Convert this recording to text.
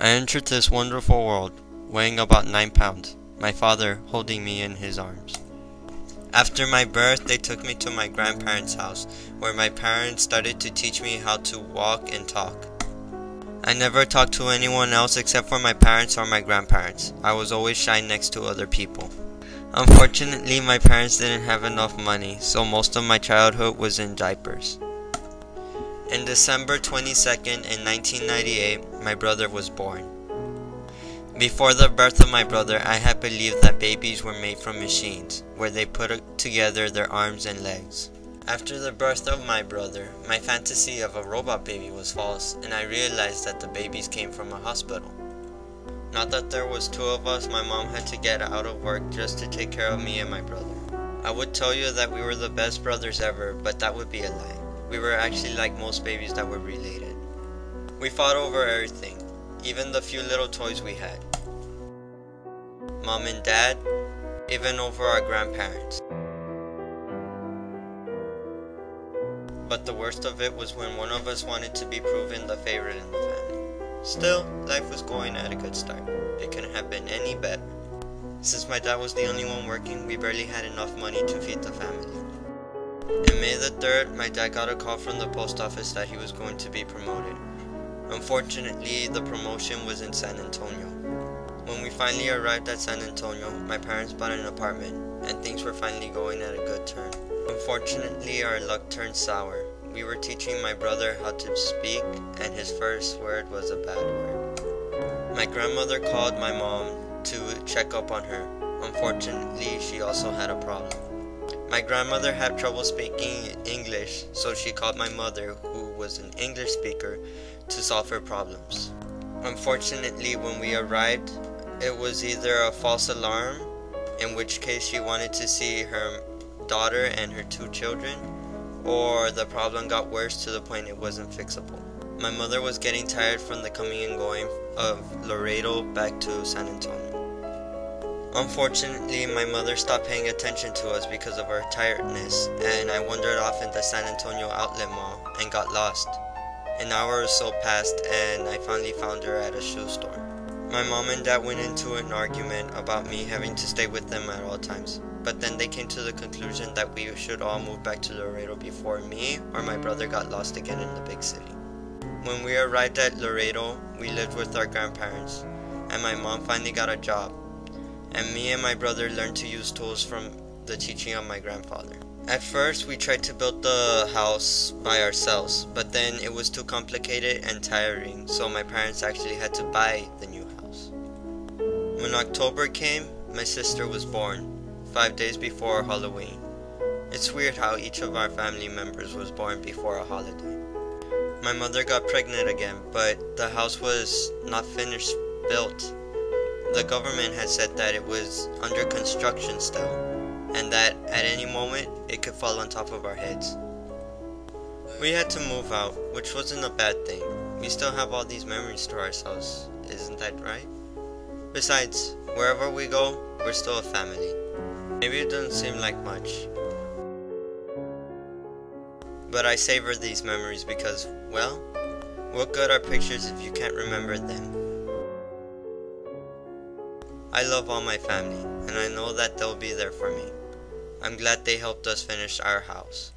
I entered this wonderful world, weighing about 9 pounds, my father holding me in his arms. After my birth, they took me to my grandparents' house, where my parents started to teach me how to walk and talk. I never talked to anyone else except for my parents or my grandparents. I was always shy next to other people. Unfortunately, my parents didn't have enough money, so most of my childhood was in diapers. In December 22nd in 1998, my brother was born. Before the birth of my brother, I had believed that babies were made from machines, where they put together their arms and legs. After the birth of my brother, my fantasy of a robot baby was false, and I realized that the babies came from a hospital. Not that there was 2 of us, my mom had to get out of work just to take care of me and my brother. I would tell you that we were the best brothers ever, but that would be a lie. We were actually like most babies that were related. We fought over everything, even the few little toys we had. Mom and Dad, even over our grandparents. But the worst of it was when one of us wanted to be proven the favorite in the family. Still, life was going at a good start. It couldn't have been any better. Since my dad was the only one working, we barely had enough money to feed the family. On May the 3rd, my dad got a call from the post office that he was going to be promoted. Unfortunately, the promotion was in San Antonio. When we finally arrived at San Antonio, my parents bought an apartment, and things were finally going at a good turn. Unfortunately, our luck turned sour. We were teaching my brother how to speak, and his first word was a bad word. My grandmother called my mom to check up on her. Unfortunately, she also had a problem. My grandmother had trouble speaking English, so she called my mother, who was an English speaker, to solve her problems. Unfortunately, when we arrived, it was either a false alarm, in which case she wanted to see her daughter and her 2 children, or the problem got worse to the point it wasn't fixable. My mother was getting tired from the coming and going of Laredo back to San Antonio. Unfortunately, my mother stopped paying attention to us because of our tiredness, and I wandered off in the San Antonio outlet mall and got lost. An hour or so passed, and I finally found her at a shoe store. My mom and dad went into an argument about me having to stay with them at all times, but then they came to the conclusion that we should all move back to Laredo before me or my brother got lost again in the big city. When we arrived at Laredo, we lived with our grandparents, and my mom finally got a job, and me and my brother learned to use tools from the teaching of my grandfather. At first, we tried to build the house by ourselves, but then it was too complicated and tiring, so my parents actually had to buy the new house. When October came, my sister was born, 5 days before Halloween. It's weird how each of our family members was born before a holiday. My mother got pregnant again, but the house was not finished built. The government had said that it was under construction still, and that at any moment it could fall on top of our heads. We had to move out, which wasn't a bad thing. We still have all these memories to ourselves, isn't that right? Besides, wherever we go, we're still a family. Maybe it doesn't seem like much, but I savor these memories because, well, what good are pictures if you can't remember them? I love all my family, and I know that they'll be there for me. I'm glad they helped us finish our house.